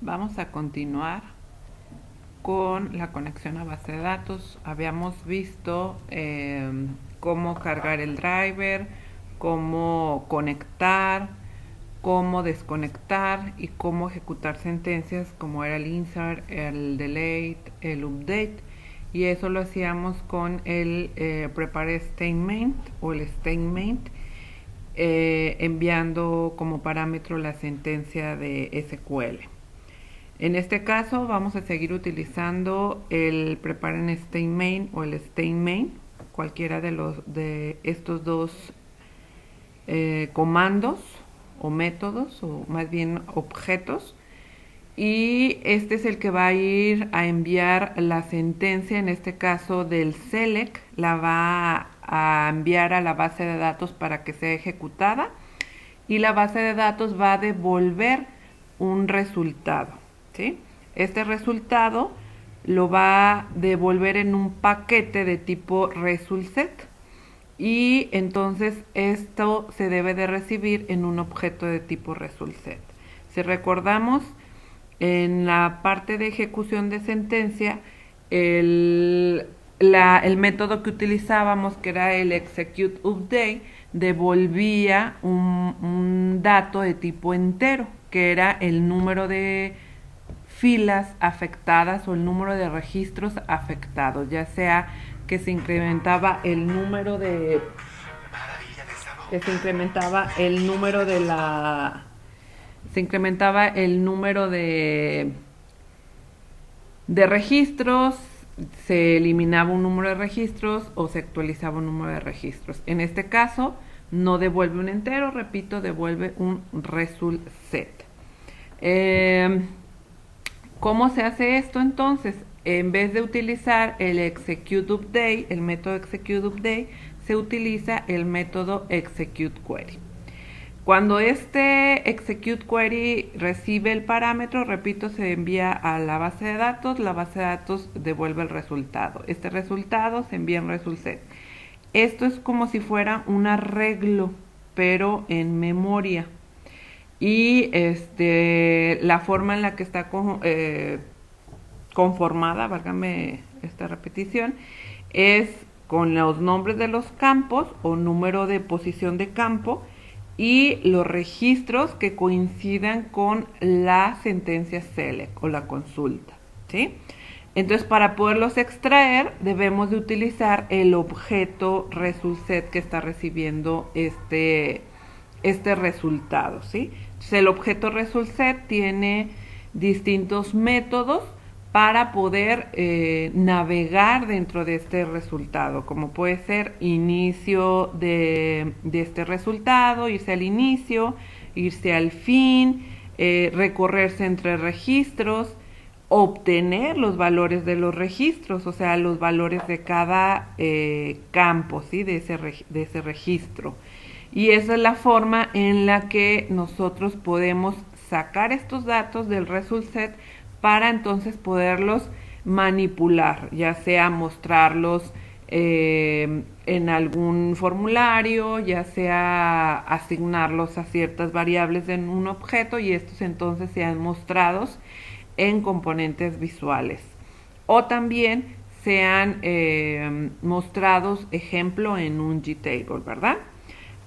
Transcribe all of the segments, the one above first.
Vamos a continuar con la conexión a base de datos. Habíamos visto cómo cargar el driver, cómo conectar, cómo desconectar y cómo ejecutar sentencias como era el insert, el delete, el update. Y eso lo hacíamos con el prepare statement o el statement, enviando como parámetro la sentencia de SQL. En este caso vamos a seguir utilizando el prepare statement o el statement, cualquiera de estos dos comandos o métodos, o más bien objetos, y este es el que va a ir a enviar la sentencia, en este caso del select, la va a enviar a la base de datos para que sea ejecutada, y la base de datos va a devolver un resultado, ¿sí? Este resultado lo va a devolver en un paquete de tipo resultSet, y entonces esto se debe de recibir en un objeto de tipo resultSet. Si recordamos, en la parte de ejecución de sentencia, el método que utilizábamos, que era el execute update, devolvía un dato de tipo entero, que era el número de filas afectadas o el número de registros afectados, ya sea que se incrementaba el número de registros, se eliminaba un número de registros o se actualizaba un número de registros. En este caso no devuelve un entero, repito, devuelve un resultSet. ¿Cómo se hace esto entonces? En vez de utilizar el execute update, el método execute update, se utiliza el método execute query. Cuando este execute query recibe el parámetro, repito, se envía a la base de datos, la base de datos devuelve el resultado. Este resultado se envía en resultSet. Esto es como si fuera un arreglo, pero en memoria. Y la forma en la que está conformada, válgame esta repetición, es con los nombres de los campos o número de posición de campo y los registros que coincidan con la sentencia select o la consulta, ¿sí? Entonces, para poderlos extraer, debemos de utilizar el objeto resultSet que está recibiendo este resultado, ¿sí? Entonces, el objeto resultSet tiene distintos métodos para poder navegar dentro de este resultado, como puede ser inicio de este resultado, irse al inicio, irse al fin, recorrerse entre registros, obtener los valores de los registros, o sea, los valores de cada campo, ¿sí? de ese registro. Y esa es la forma en la que nosotros podemos sacar estos datos del resultSet para entonces poderlos manipular, ya sea mostrarlos en algún formulario, ya sea asignarlos a ciertas variables en un objeto y estos entonces sean mostrados en componentes visuales. O también sean mostrados, ejemplo, en un GTable, ¿verdad?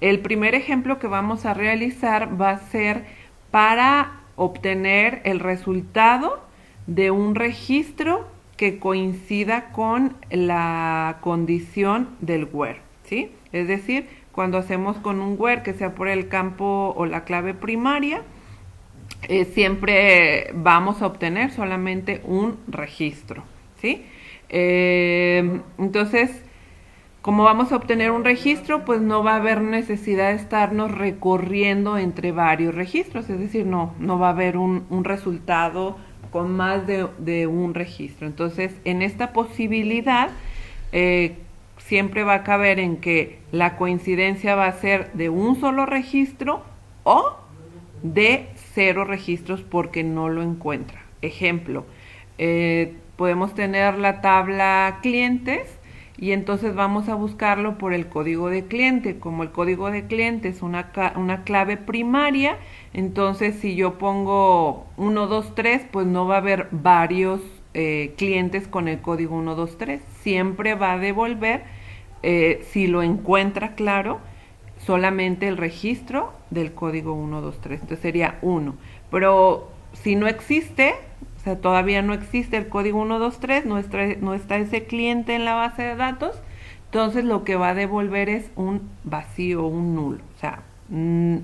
El primer ejemplo que vamos a realizar va a ser para obtener el resultado de un registro que coincida con la condición del where, ¿sí? Es decir, cuando hacemos con un where que sea por el campo o la clave primaria, siempre vamos a obtener solamente un registro, ¿sí? Entonces, como vamos a obtener un registro, pues no va a haber necesidad de estarnos recorriendo entre varios registros, es decir, no va a haber un resultado con más de un registro. Entonces, en esta posibilidad, siempre va a caber en que la coincidencia va a ser de un solo registro o de 0 registros porque no lo encuentra. Ejemplo, podemos tener la tabla clientes y entonces vamos a buscarlo por el código de cliente. Como el código de cliente es una clave primaria, entonces si yo pongo 123, pues no va a haber varios clientes con el código 123. Siempre va a devolver, si lo encuentra, claro, solamente el registro del código 123. Entonces sería 1. Pero si no existe, o sea, todavía no existe el código 123, no está ese cliente en la base de datos, entonces lo que va a devolver es un vacío, un nulo. O sea,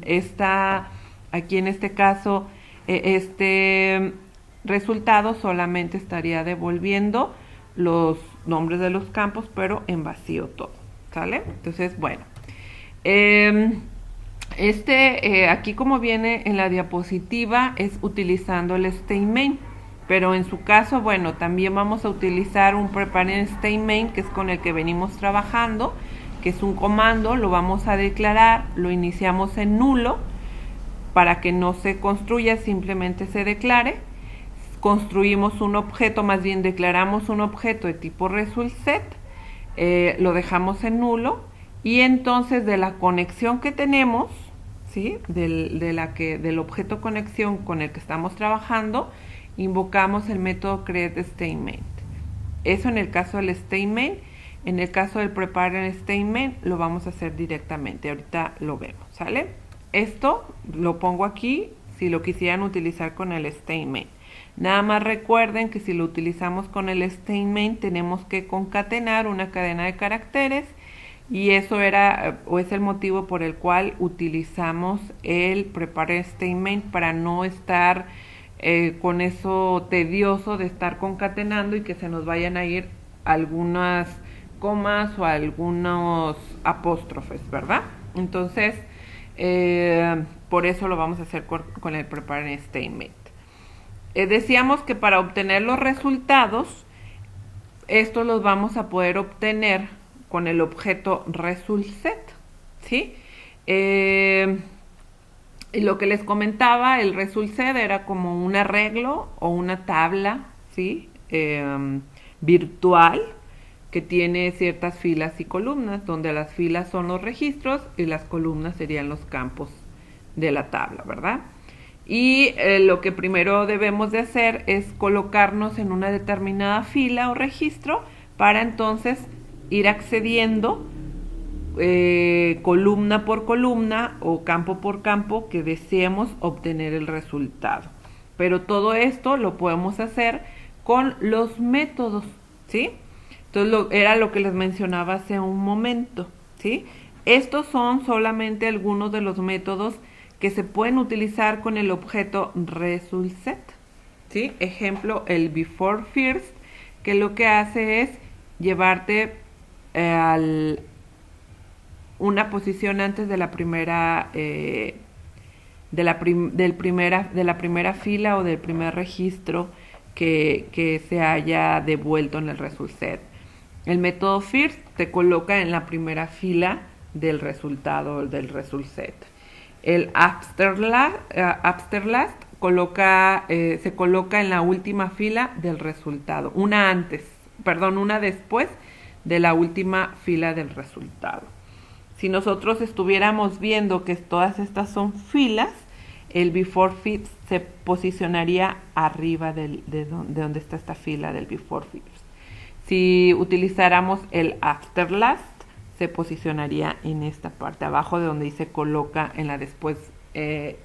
está aquí en este caso, este resultado solamente estaría devolviendo los nombres de los campos, pero en vacío todo, ¿sale? Entonces, bueno. Aquí como viene en la diapositiva es utilizando el statement, pero en su caso, bueno, también vamos a utilizar un prepare statement, que es con el que venimos trabajando, que es un comando, lo vamos a declarar, lo iniciamos en nulo para que no se construya, simplemente se declare. Construimos un objeto, más bien declaramos un objeto de tipo resultSet, lo dejamos en nulo, y entonces de la conexión que tenemos, ¿sí? Del objeto conexión con el que estamos trabajando, invocamos el método createStatement. Eso en el caso del statement. En el caso del prepare statement lo vamos a hacer directamente. Ahorita lo vemos, ¿sale? Esto lo pongo aquí si lo quisieran utilizar con el statement. Nada más recuerden que si lo utilizamos con el statement tenemos que concatenar una cadena de caracteres, y eso era o es el motivo por el cual utilizamos el prepare statement, para no estar con eso tedioso de estar concatenando y que se nos vayan a ir algunas comas o algunos apóstrofes, ¿verdad? Entonces, por eso lo vamos a hacer con el prepare statement. Decíamos que para obtener los resultados, estos los vamos a poder obtener con el objeto resultSet, ¿sí? Y lo que les comentaba, el resultSet era como un arreglo o una tabla, ¿sí? Virtual, que tiene ciertas filas y columnas, donde las filas son los registros y las columnas serían los campos de la tabla, ¿verdad? Y lo que primero debemos de hacer es colocarnos en una determinada fila o registro para entonces ir accediendo columna por columna o campo por campo que deseemos obtener el resultado. Pero todo esto lo podemos hacer con los métodos, ¿sí? Entonces era lo que les mencionaba hace un momento, ¿sí? Estos son solamente algunos de los métodos que se pueden utilizar con el objeto resultSet, ¿sí? Ejemplo, el beforeFirst, que lo que hace es llevarte una posición antes de la primera de la primera fila o del primer registro que se haya devuelto en el resultSet. El método first te coloca en la primera fila del resultado del resultSet. El afterLast se coloca en la última fila del resultado, una después de la última fila del resultado. Si nosotros estuviéramos viendo que todas estas son filas, el beforeFirst se posicionaría arriba de donde está esta fila del beforeFirst. Si utilizáramos el afterLast, se posicionaría en esta parte, abajo de donde dice coloca en la después de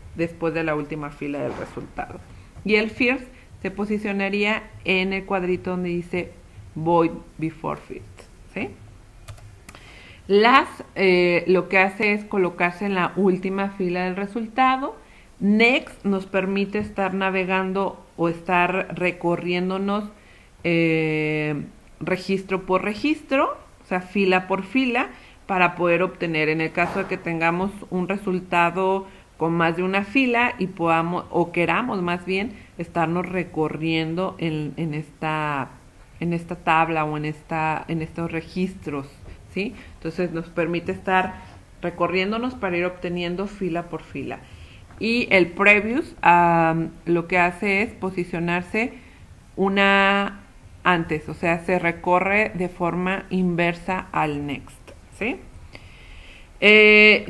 la última fila del resultado. Y el first se posicionaría en el cuadrito donde dice void beforeFirst, ¿sí? Lo que hace es colocarse en la última fila del resultado. Next nos permite estar navegando o estar recorriéndonos registro por registro, o sea, fila por fila, para poder obtener, en el caso de que tengamos un resultado con más de una fila y podamos, o queramos más bien, estarnos recorriendo en esta tabla o en estos registros, ¿sí? Entonces nos permite estar recorriéndonos para ir obteniendo fila por fila. Y el previous lo que hace es posicionarse una antes, o sea, se recorre de forma inversa al next, ¿sí?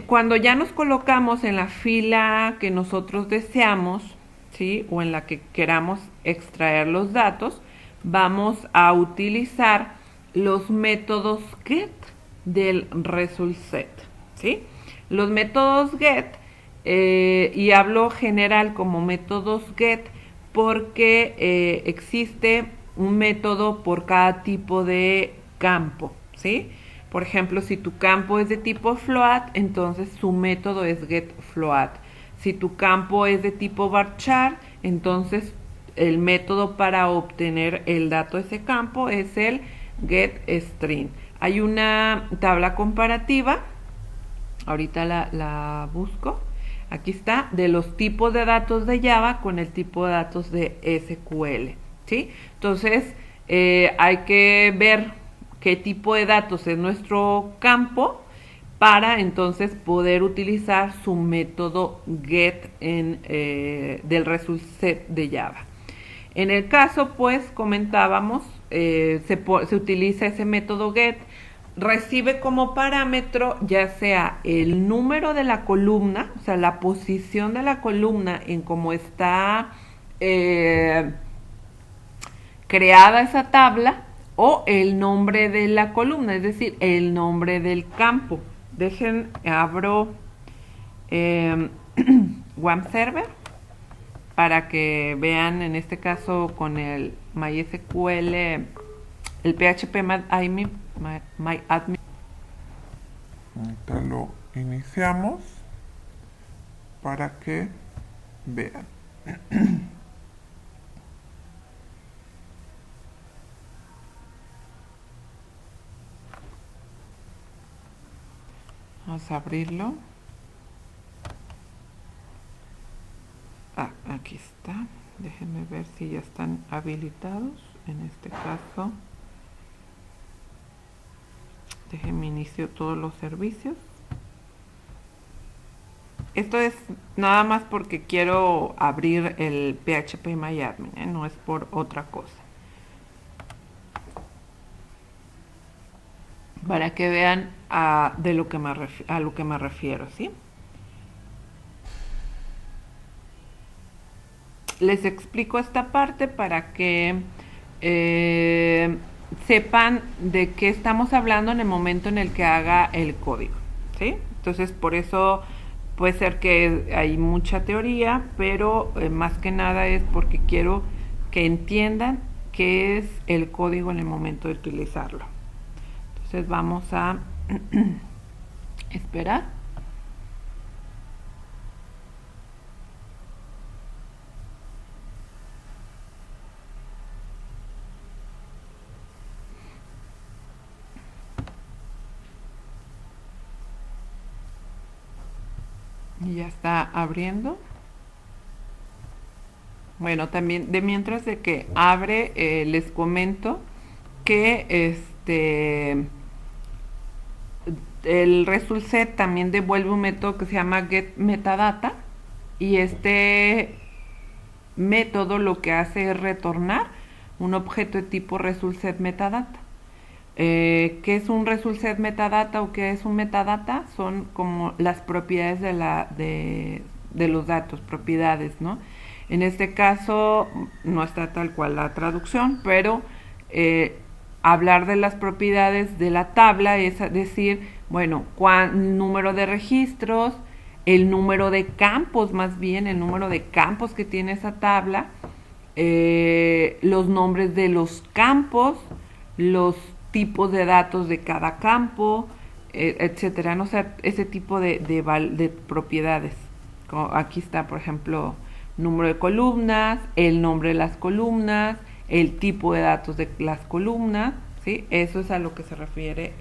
Cuando ya nos colocamos en la fila que nosotros deseamos, ¿sí? O en la que queramos extraer los datos, vamos a utilizar los métodos get del result set, ¿sí? Los métodos get, y hablo general como métodos get porque existe un método por cada tipo de campo, ¿sí? Por ejemplo, si tu campo es de tipo float, entonces su método es getFloat. Si tu campo es de tipo varchar, entonces el método para obtener el dato de ese campo es el getString. Hay una tabla comparativa, ahorita la busco. Aquí está, de los tipos de datos de Java con el tipo de datos de SQL, ¿sí? Entonces, hay que ver qué tipo de datos es nuestro campo para entonces poder utilizar su método get del result set de Java. En el caso, pues, comentábamos, se utiliza ese método get, recibe como parámetro ya sea el número de la columna, o sea, la posición de la columna en cómo está creada esa tabla, o el nombre de la columna, es decir, el nombre del campo. Abro WAMP Server para que vean, en este caso con el MySQL, el PHP MyAdmin. Ahorita lo iniciamos para que vean. Vamos a abrirlo. Aquí está. Déjenme ver si ya están habilitados. En este caso, déjenme inicio todos los servicios. Esto es nada más porque quiero abrir el PHP MyAdmin, no es por otra cosa. Para que vean a lo que me refiero, ¿sí? Les explico esta parte para que sepan de qué estamos hablando en el momento en el que haga el código, ¿sí? Entonces, por eso puede ser que hay mucha teoría, pero más que nada es porque quiero que entiendan qué es el código en el momento de utilizarlo. Entonces vamos a esperar. Y ya está abriendo. Bueno, también de mientras de que abre, les comento que el result set también devuelve un método que se llama getMetadata, y este método lo que hace es retornar un objeto de tipo result set metadata. ¿Qué es un result set metadata o qué es un metadata? Son como las propiedades de los datos, propiedades, ¿no? En este caso no está tal cual la traducción, pero hablar de las propiedades de la tabla es decir, bueno, número de registros, el número de campos, más bien el número de campos que tiene esa tabla, los nombres de los campos, los tipos de datos de cada campo, etcétera, no sé, ese tipo de propiedades. Como aquí está, por ejemplo, número de columnas, el nombre de las columnas, el tipo de datos de las columnas, ¿sí? Eso es a lo que se refiere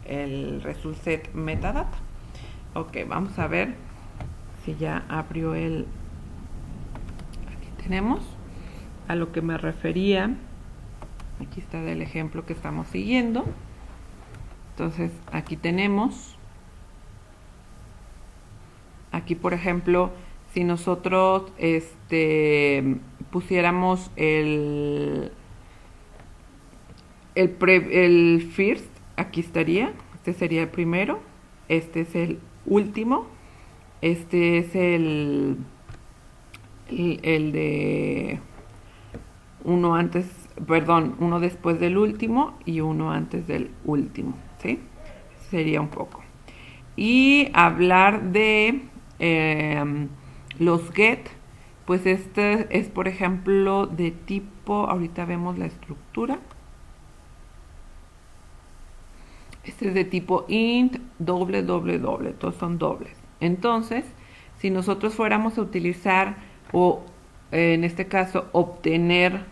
el result set metadata. Ok, vamos a ver si ya abrió aquí tenemos a lo que me refería. Aquí está del ejemplo que estamos siguiendo. Entonces, aquí tenemos, aquí por ejemplo, si nosotros pusiéramos el first, aquí estaría, este sería el primero, este es el último, este es el de uno antes, perdón, uno después del último y uno antes del último, ¿sí? Sería un poco. Y hablar de los get, pues este es, por ejemplo, de tipo, ahorita vemos la estructura. Este es de tipo int, doble, doble, doble, todos son dobles. Entonces, si nosotros fuéramos a utilizar o en este caso obtener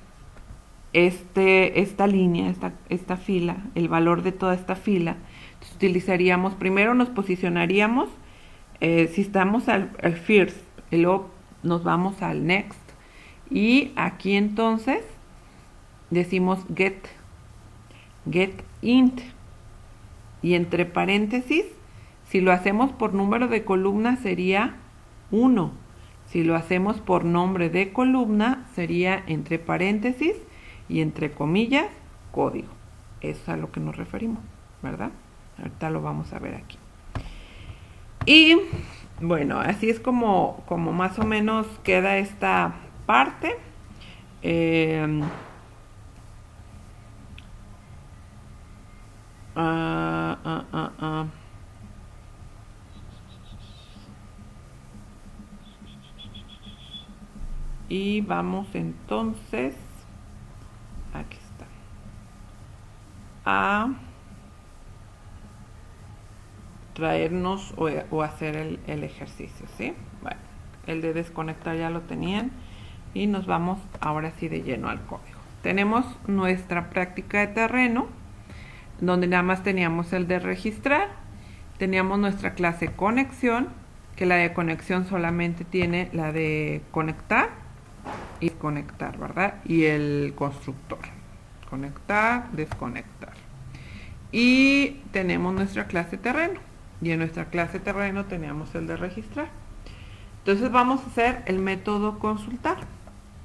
esta línea, esta fila, el valor de toda esta fila, entonces utilizaríamos, primero nos posicionaríamos, si estamos al first, y luego nos vamos al next, y aquí entonces decimos get int, y entre paréntesis, si lo hacemos por número de columna sería 1. Si lo hacemos por nombre de columna sería entre paréntesis y entre comillas código. Eso es a lo que nos referimos, ¿verdad? Ahorita lo vamos a ver aquí. Y bueno, así es como más o menos queda esta parte. Y vamos entonces, aquí está, a traernos o hacer el ejercicio, ¿sí? Bueno, el de desconectar ya lo tenían y nos vamos ahora sí de lleno al código. Tenemos nuestra práctica de terreno, donde nada más teníamos el de registrar, teníamos nuestra clase conexión, que la de conexión solamente tiene la de conectar y desconectar, ¿verdad? Y el constructor, conectar, desconectar. Y tenemos nuestra clase terreno, y en nuestra clase terreno teníamos el de registrar. Entonces vamos a hacer el método consultar,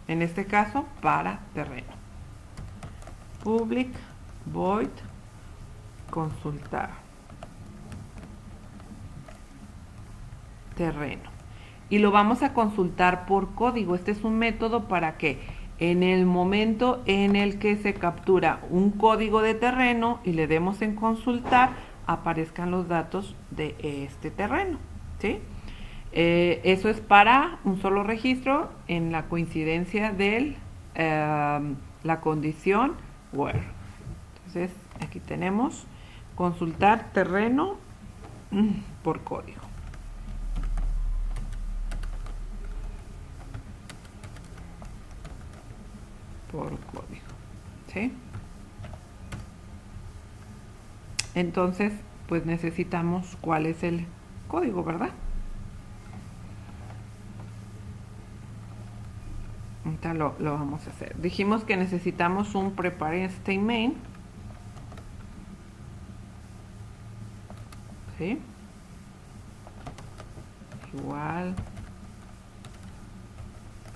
en este caso para terreno. Public void consultar terreno, y lo vamos a consultar por código. Este es un método para que en el momento en el que se captura un código de terreno y le demos en consultar, aparezcan los datos de este terreno, ¿sí? Eso es para un solo registro en la coincidencia de la condición where. Entonces aquí tenemos consultar terreno por código. Por código, ¿sí? Entonces, pues necesitamos cuál es el código, ¿verdad? Ahorita lo vamos a hacer. Dijimos que necesitamos un prepare statement, ¿sí? Igual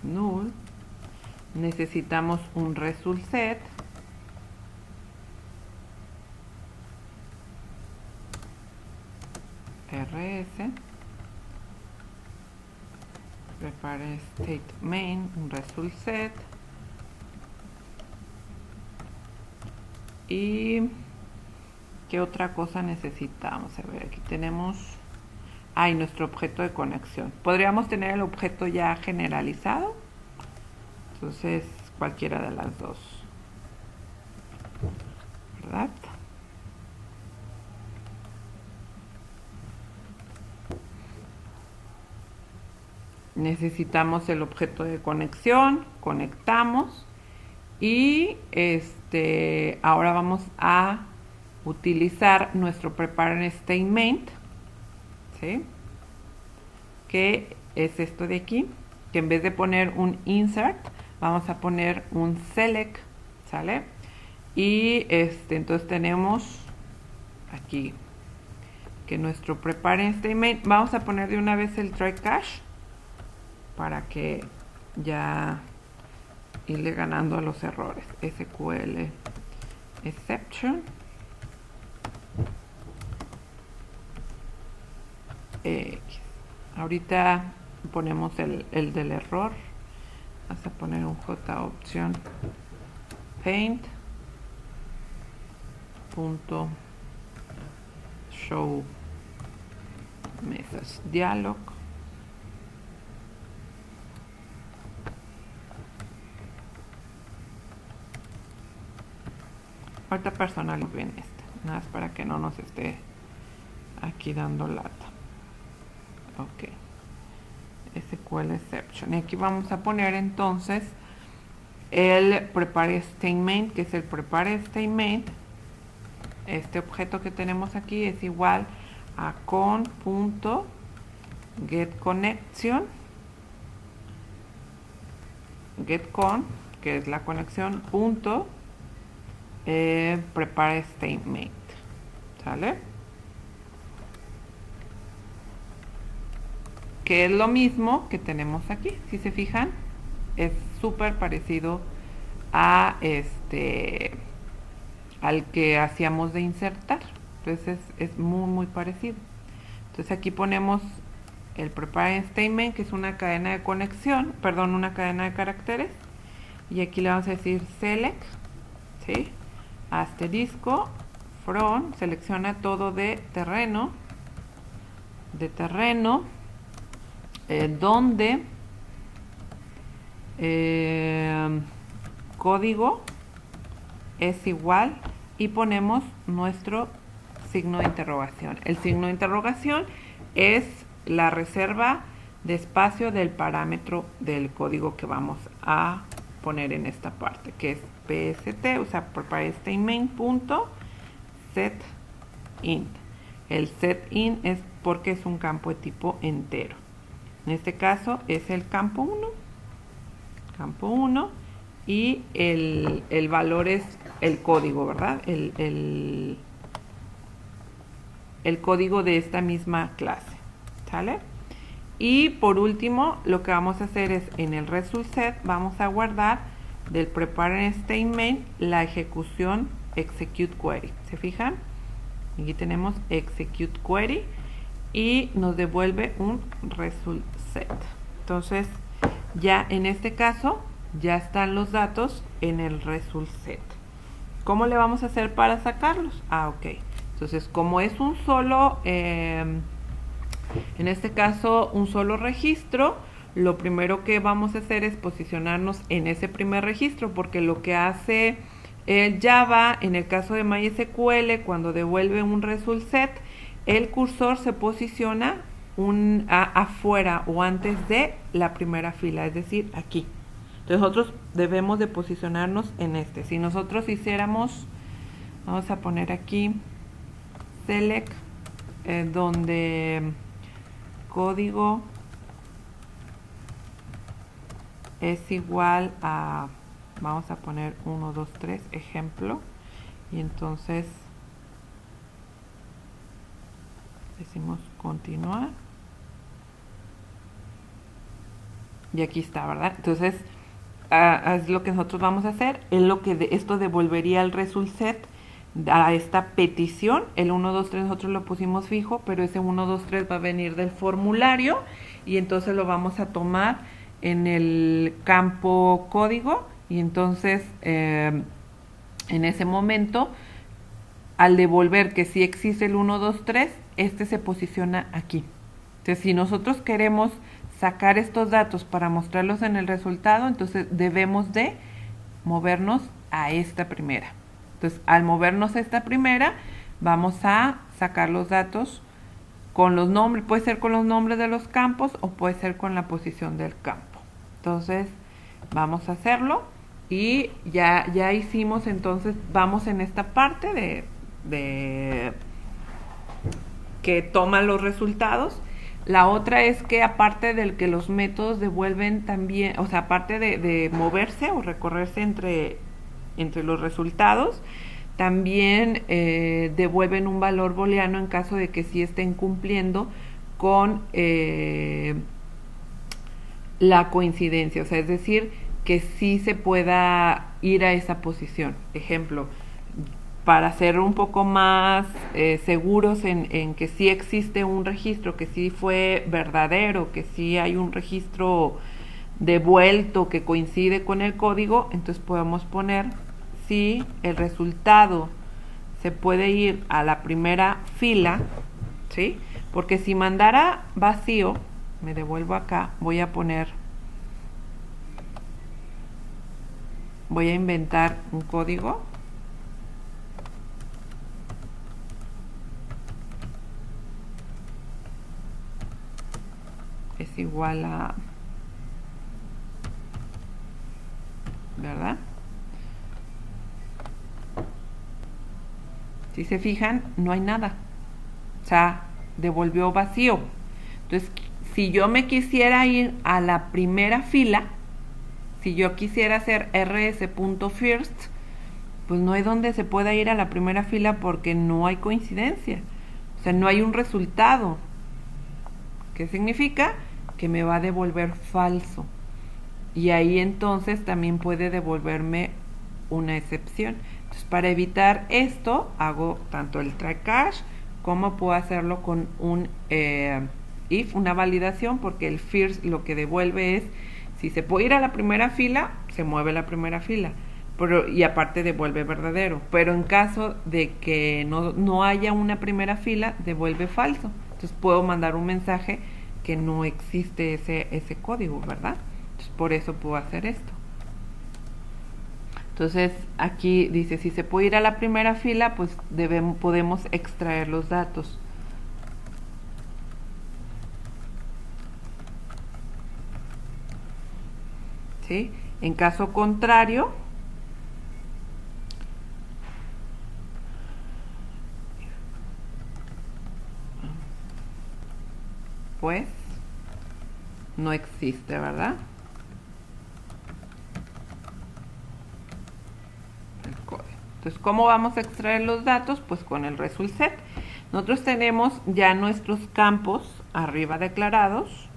null. Necesitamos un result set, rs, prepare state main, un result set, y ¿qué otra cosa necesitamos? A ver, aquí tenemos nuestro objeto de conexión. Podríamos tener el objeto ya generalizado, entonces cualquiera de las dos, ¿verdad? Necesitamos el objeto de conexión, conectamos, y ahora vamos a utilizar nuestro prepare statement, ¿sí? Que es esto de aquí, que en vez de poner un insert vamos a poner un select, ¿sale? Y entonces tenemos aquí que nuestro prepare statement, vamos a poner de una vez el try catch para que ya irle ganando a los errores. SQL exception X. Ahorita ponemos el del error. Vas a poner un J opción paint punto show message dialog. Ahorita personalicen este, nada más para que no nos esté aquí dando lata. Ok, SQL exception. Y aquí vamos a poner entonces el prepare statement, que es el prepare statement. Este objeto que tenemos aquí es igual a con.getConnection, getCon, que es la conexión, punto prepare statement. ¿Sale? Que es lo mismo que tenemos aquí. Si se fijan, es súper parecido a al que hacíamos de insertar. Entonces es muy parecido. Entonces aquí ponemos el prepare statement, que es una cadena de conexión, perdón, una cadena de caracteres, y aquí le vamos a decir select, ¿sí? Asterisco from, selecciona todo de terreno, donde código es igual, y ponemos nuestro signo de interrogación. El signo de interrogación es la reserva de espacio del parámetro del código que vamos a poner en esta parte, que es PST, o sea, prepare statement punto set int. El set int es porque es un campo de tipo entero. En este caso es el campo 1, y el valor es el código, ¿verdad? El código de esta misma clase, ¿sale? Y por último, lo que vamos a hacer es en el result set vamos a guardar del prepare statement la ejecución execute query. ¿Se fijan? Aquí tenemos execute query y nos devuelve un result set. Entonces ya en este caso ya están los datos en el result set. ¿Cómo le vamos a hacer para sacarlos? Ok. Entonces, como es un solo, en este caso, un solo registro, lo primero que vamos a hacer es posicionarnos en ese primer registro, porque lo que hace el Java, en el caso de MySQL, cuando devuelve un result set, el cursor se posiciona afuera o antes de la primera fila, es decir, aquí. Entonces nosotros debemos de posicionarnos en este. Si nosotros hiciéramos, vamos a poner aquí select, donde código es igual a, vamos a poner 1, 2, 3, ejemplo, y entonces decimos continuar, y aquí está, ¿verdad? Entonces es lo que nosotros vamos a hacer, es lo que esto devolvería el result set a esta petición. El 1, 2, 3 nosotros lo pusimos fijo, pero ese 1, 2, 3 va a venir del formulario, y entonces lo vamos a tomar en el campo código, y entonces en ese momento, al devolver que sí existe el 1, 2, 3, este se posiciona aquí. Entonces, si nosotros queremos sacar estos datos para mostrarlos en el resultado, entonces debemos de movernos a esta primera. Entonces, al movernos a esta primera, vamos a sacar los datos con los nombres, puede ser con los nombres de los campos o puede ser con la posición del campo. Entonces, vamos a hacerlo, y ya hicimos, entonces vamos en esta parte de que toma los resultados. La otra es que aparte del que los métodos devuelven también, o sea, aparte de moverse o recorrerse entre los resultados, también devuelven un valor booleano en caso de que sí estén cumpliendo con la coincidencia, o sea, es decir, que sí se pueda ir a esa posición. Ejemplo, para ser un poco más seguros en que sí existe un registro, que sí fue verdadero, que sí hay un registro devuelto que coincide con el código, entonces podemos poner si el resultado se puede ir a la primera fila, ¿sí? Porque si mandara vacío, me devuelvo acá, voy a inventar un código. Es igual a, ¿verdad? Si se fijan, no hay nada. O sea, devolvió vacío. Entonces, si yo me quisiera ir a la primera fila, si yo quisiera hacer rs.first, pues no hay donde se pueda ir a la primera fila porque no hay coincidencia. O sea, no hay un resultado. ¿Qué significa? Que me va a devolver falso. Y ahí entonces también puede devolverme una excepción. Entonces, para evitar esto, hago tanto el try catch como puedo hacerlo con un if, una validación, porque el first lo que devuelve es, si se puede ir a la primera fila, se mueve la primera fila. Y aparte devuelve verdadero. Pero en caso de que no haya una primera fila, devuelve falso. Entonces puedo mandar un mensaje que no existe ese código, ¿verdad? Entonces por eso puedo hacer esto. Entonces aquí dice, si se puede ir a la primera fila, pues podemos extraer los datos. ¿Sí? En caso contrario, pues no existe, ¿verdad? El código. Entonces, ¿cómo vamos a extraer los datos? Pues con el result set. Nosotros tenemos ya nuestros campos arriba declarados.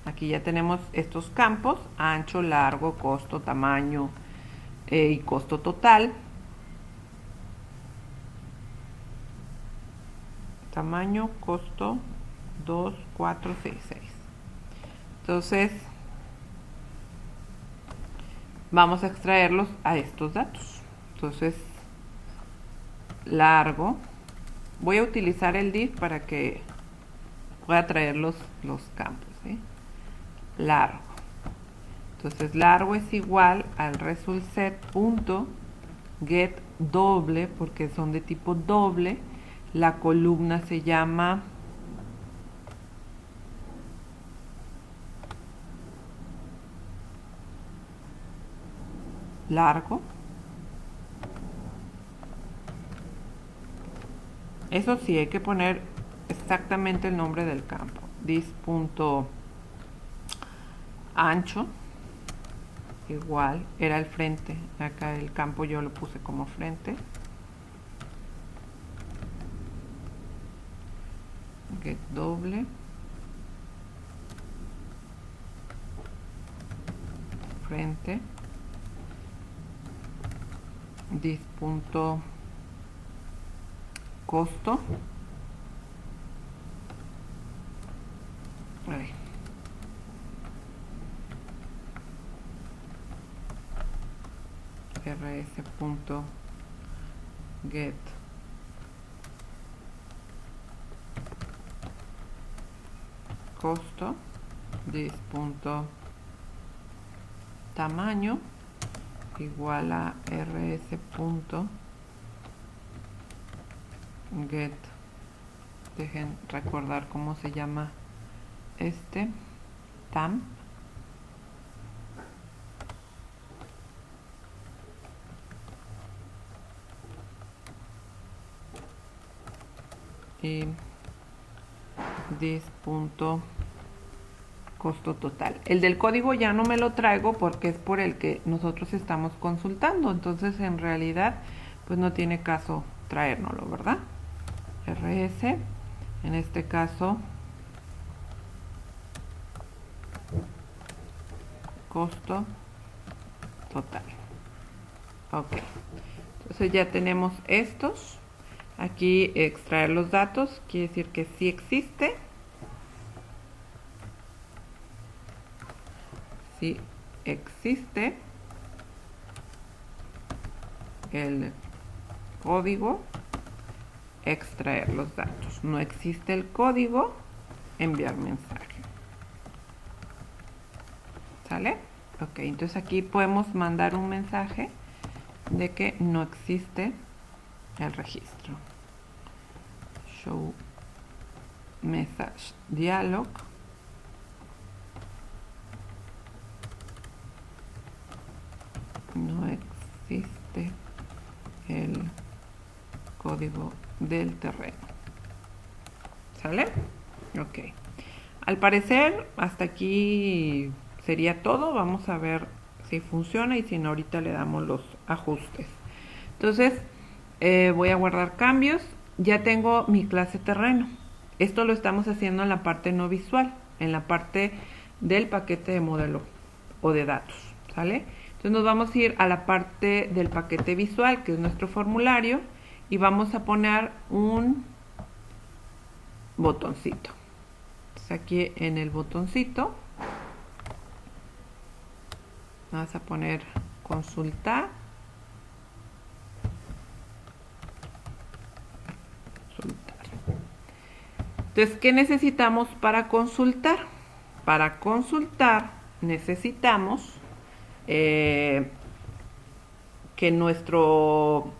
Aquí ya tenemos estos campos: ancho, largo, costo, tamaño y costo total. Tamaño, costo, 2, 4, 6, 6. Entonces, vamos a extraerlos a estos datos. Entonces, largo. Voy a utilizar el div para que pueda traer los campos, ¿sí? Largo. Entonces, largo es igual al result set punto get doble, porque son de tipo doble. La columna se llama largo. Eso sí, hay que poner exactamente el nombre del campo. Dis.ancho igual, era el frente. Acá el campo yo lo puse como frente. Get doble. Frente. Dis.costo. Ahí. rs.get costo, dis.tamaño igual a rs.get. Dejen recordar cómo se llama tam. Y dis.costo total. El del código ya no me lo traigo porque es por el que nosotros estamos consultando. Entonces, en realidad, pues no tiene caso traérnoslo, ¿verdad? RS, en este caso, costo total. Ok, entonces ya tenemos estos. Aquí extraer los datos, quiere decir que sí existe. Sí existe el código, extraer los datos. No existe el código, enviar mensaje. ¿Sale? Ok, entonces aquí podemos mandar un mensaje de que no existe el registro. Show message dialog. No existe el código del terreno. ¿Sale? Ok. Al parecer, hasta aquí sería todo. Vamos a ver si funciona y si no, ahorita le damos los ajustes. Entonces, voy a guardar cambios. Ya tengo mi clase terreno. Esto lo estamos haciendo en la parte no visual, en la parte del paquete de modelo o de datos. ¿Sale? Entonces nos vamos a ir a la parte del paquete visual, que es nuestro formulario, y vamos a poner un botoncito. Entonces aquí en el botoncito vamos a poner consultar. Entonces, ¿qué necesitamos para consultar? Para consultar necesitamos que nuestro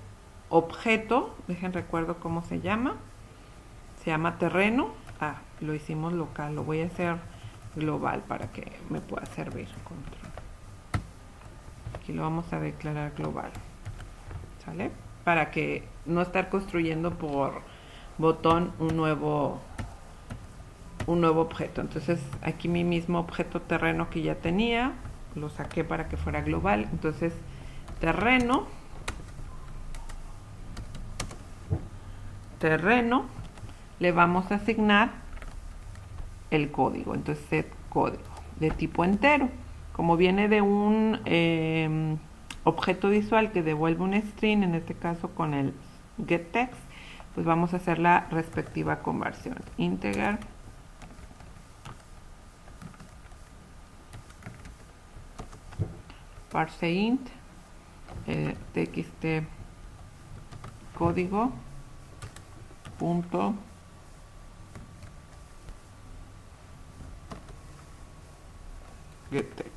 objeto, dejen recuerdo cómo se llama terreno. Lo hicimos local, lo voy a hacer global para que me pueda servir. Aquí lo vamos a declarar global, ¿sale? Para que no estar construyendo por botón un nuevo objeto. Entonces aquí mi mismo objeto terreno que ya tenía lo saqué para que fuera global. Entonces terreno le vamos a asignar el código. Entonces set código de tipo entero. Como viene de un objeto visual que devuelve un string, en este caso con el getText, pues vamos a hacer la respectiva conversión. Integer parseInt txt código punto getText.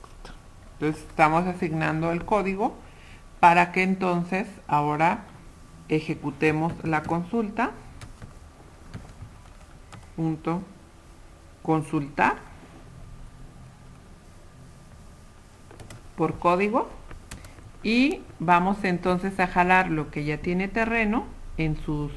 Entonces estamos asignando el código para que entonces ahora ejecutemos la consulta. Punto consultar por código, y vamos entonces a jalar lo que ya tiene terreno en sus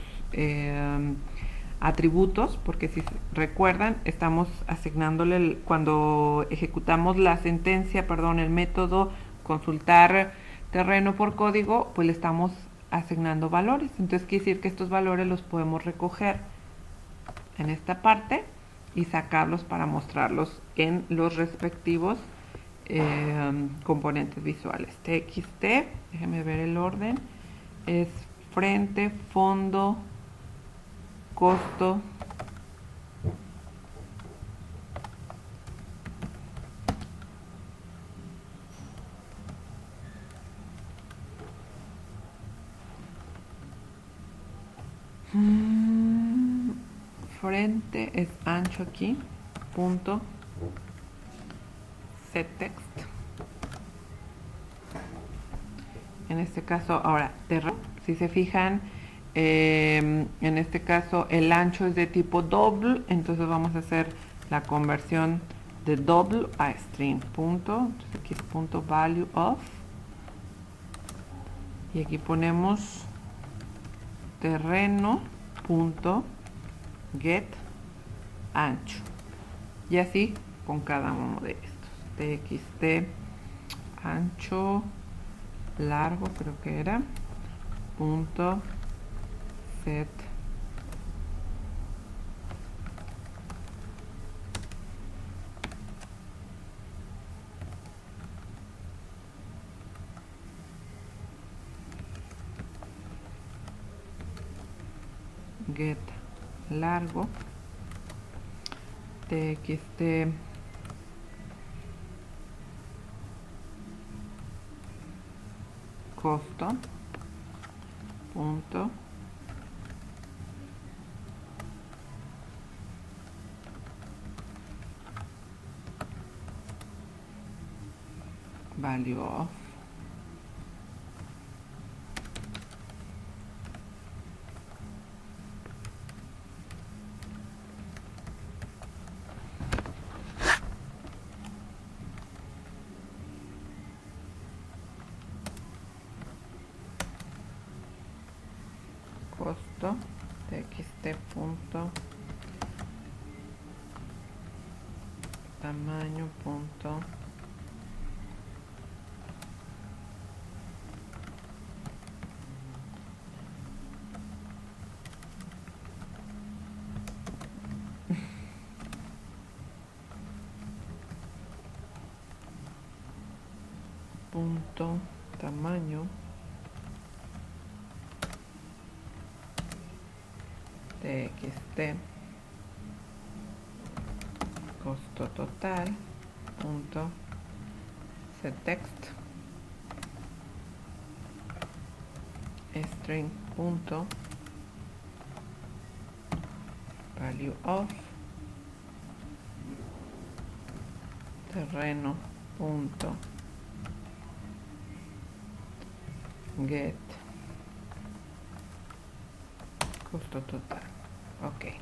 atributos, porque si recuerdan estamos asignándole cuando ejecutamos la sentencia, el método consultar terreno por código, pues le estamos asignando valores. Entonces quiere decir que estos valores los podemos recoger en esta parte y sacarlos para mostrarlos en los respectivos componentes visuales. TXT, déjenme ver el orden, es frente, fondo, costo, frente es ancho aquí, punto setText. En este caso, ahora, terreno, si se fijan, en este caso el ancho es de tipo double, entonces vamos a hacer la conversión de double a string, punto, entonces aquí es punto value of, y aquí ponemos terreno punto get ancho, y así con cada uno de estos. TXT ancho largo, creo que era, punto set get largo, txt costo punto value of costo txt punto tamaño punto punto tamaño txt costo total punto setText string punto value of terreno punto get costo total. Ok,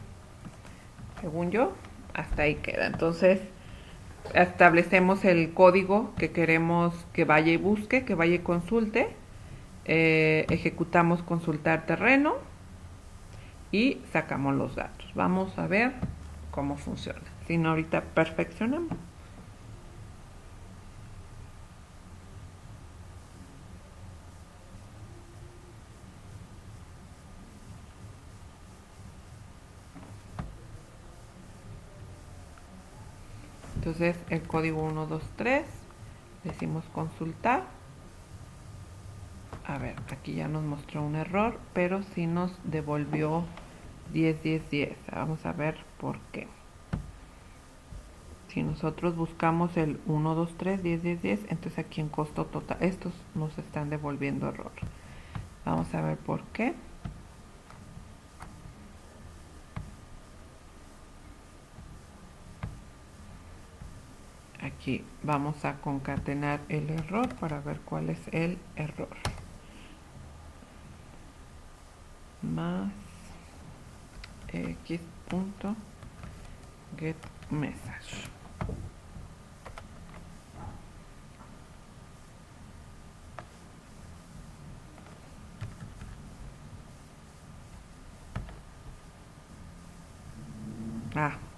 según yo hasta ahí queda. Entonces establecemos el código que queremos que vaya y busque, que vaya y consulte, ejecutamos consultar terreno y sacamos los datos. Vamos a ver cómo funciona. Si no, ahorita perfeccionamos. Entonces el código 123, decimos consultar. A ver, aquí ya nos mostró un error, pero sí nos devolvió 10, 10, 10. Vamos a ver por qué. Si nosotros buscamos el 1, 2, 3, 10, 10, 10, entonces aquí en costo total, estos nos están devolviendo error. Vamos a ver por qué. Aquí vamos a concatenar el error para ver cuál es el error. Más x punto get message.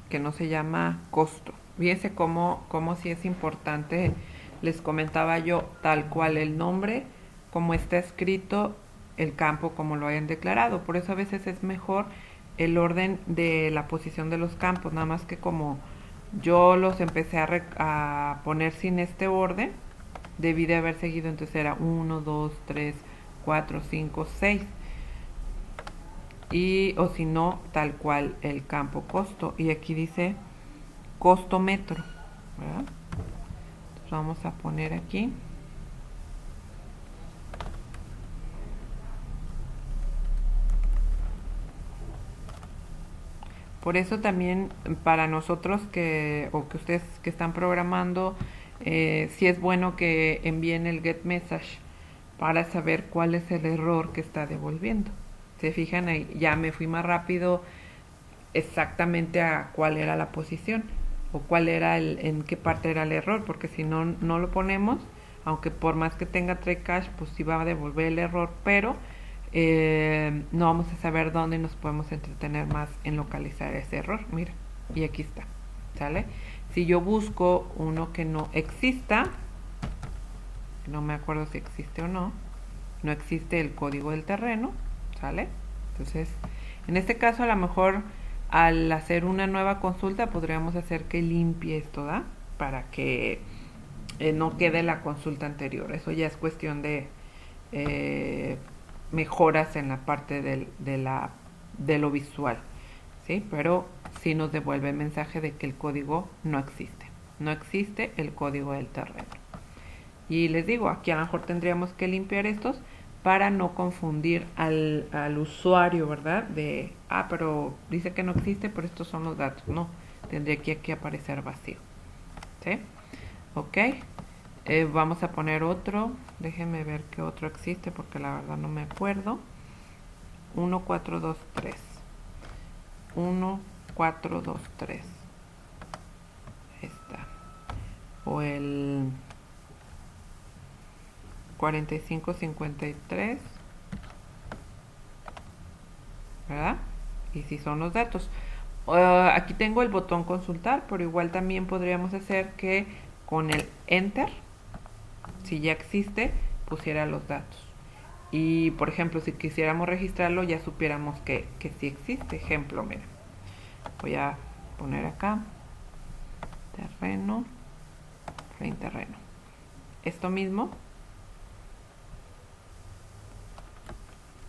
Que no se llama costo. Fíjense cómo sí es importante. Les comentaba yo tal cual el nombre, como está escrito, el campo como lo hayan declarado. Por eso a veces es mejor el orden de la posición de los campos. Nada más que como yo los empecé a poner sin este orden, debí de haber seguido. Entonces era 1, 2, 3, 4, 5, 6. Y o si no, tal cual el campo costo. Y aquí dice costo metro, ¿verdad? Entonces vamos a poner aquí por eso también para nosotros o que ustedes que están programando, sí es bueno que envíen el get message para saber cuál es el error que está devolviendo. Se fijan ahí, ya me fui más rápido exactamente a cuál era la posición o cuál era en qué parte era el error, porque si no, no lo ponemos, aunque por más que tenga try catch, pues sí va a devolver el error, pero no vamos a saber dónde nos podemos entretener más en localizar ese error. Mira, y aquí está, ¿sale? Si yo busco uno que no exista, no me acuerdo si existe o no, no existe el código del terreno, ¿sale? Entonces, en este caso a lo mejor al hacer una nueva consulta podríamos hacer que limpie esto, ¿da? Para que no quede la consulta anterior. Eso ya es cuestión de mejoras en la parte de la de lo visual, ¿sí? Pero sí nos devuelve el mensaje de que el código no existe. No existe el código del terreno. Y les digo, aquí a lo mejor tendríamos que limpiar estos para no confundir al usuario, ¿verdad? De, pero dice que no existe, pero estos son los datos. No, tendría que aparecer vacío. ¿Sí? Ok. Vamos a poner otro. Déjenme ver qué otro existe porque la verdad no me acuerdo. 1, 4, 2, 3. 1, 4, 2, 3. Está. O el 45, 53. ¿Verdad? Y si son los datos. Aquí tengo el botón consultar, pero igual también podríamos hacer que con el enter, si ya existe, pusiera los datos. Y por ejemplo, si quisiéramos registrarlo, ya supiéramos que sí existe. Ejemplo, mira, voy a poner acá terreno, plain terreno. Esto mismo.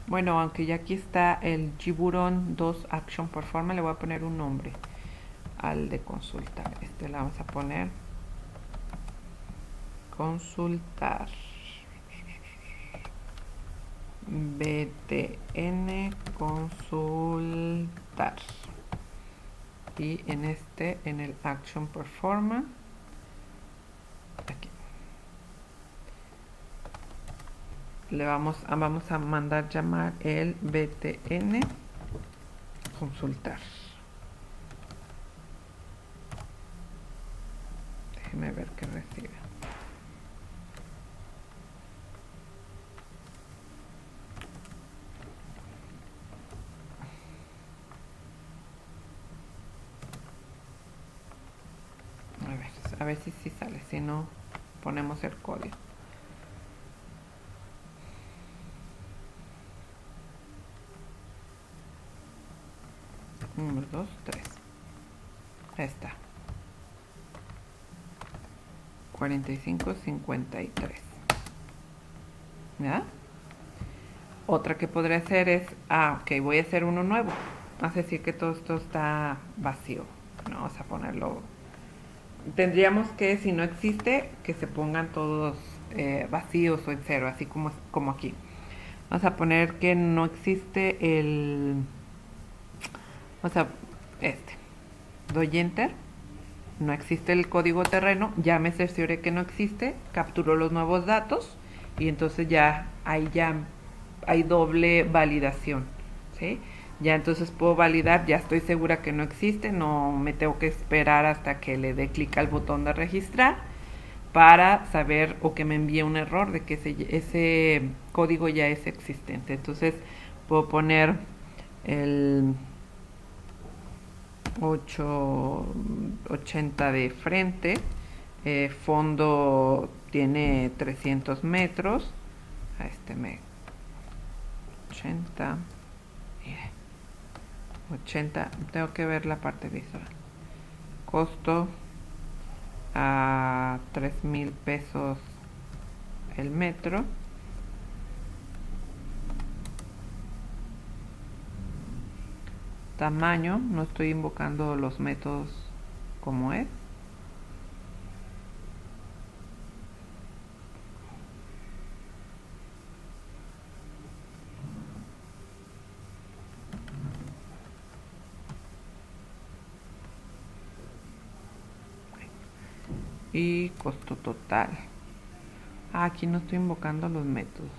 Bueno, aunque ya aquí está el Giburon 2 Action Performance, le voy a poner un nombre al de consultar. Este le vamos a poner consultar. BTN consultar. Y en este, en el Action Performance, aquí. Le vamos a mandar llamar el BTN consultar. Déjeme ver qué recibe. A ver si sale, si no ponemos el código. Uno, dos, tres. Ahí está. 45, 53. ¿Ya? Otra que podría hacer es, ok, voy a hacer uno nuevo. Vamos a decir que todo esto está vacío. No, vamos a ponerlo. Tendríamos que, si no existe, que se pongan todos vacíos o en cero, así como aquí. Vamos a poner que no existe el... O sea, doy enter, no existe el código terreno, ya me cercioré que no existe, capturo los nuevos datos y entonces ya hay doble validación, ¿sí? Ya entonces puedo validar, ya estoy segura que no existe, no me tengo que esperar hasta que le dé clic al botón de registrar para saber o que me envíe un error de que ese código ya es existente. Entonces puedo poner el 880 de frente, fondo tiene 300 metros, a 80, 80, tengo que ver la parte visual, costo a 3,000 pesos el metro. Tamaño, no estoy invocando los métodos como es. Y costo total. Aquí no estoy invocando los métodos.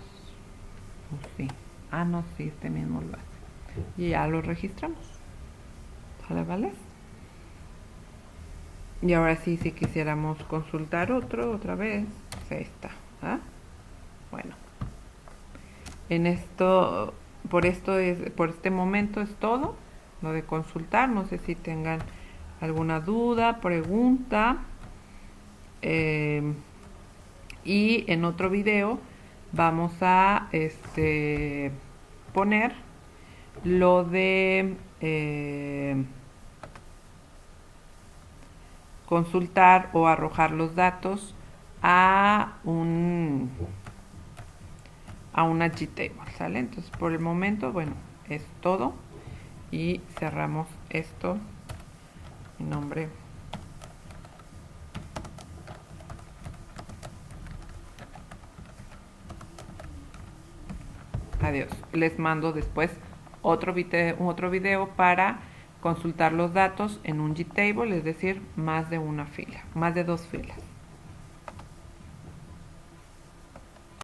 Sí. No, sí, este mismo lo hace. Y ya lo registramos. ¿Sale, vale? Y ahora sí, si quisiéramos consultar otra vez, ahí está. Bueno. Por este momento es todo. Lo de consultar. No sé si tengan alguna duda, pregunta. Y en otro video vamos a poner lo de consultar o arrojar los datos a una GTable, ¿sale? Entonces por el momento, bueno, es todo. y cerramos esto. Mi nombre. Adiós. Les mando después otro video para consultar los datos en un Gtable, es decir, más de una fila, más de 2 filas.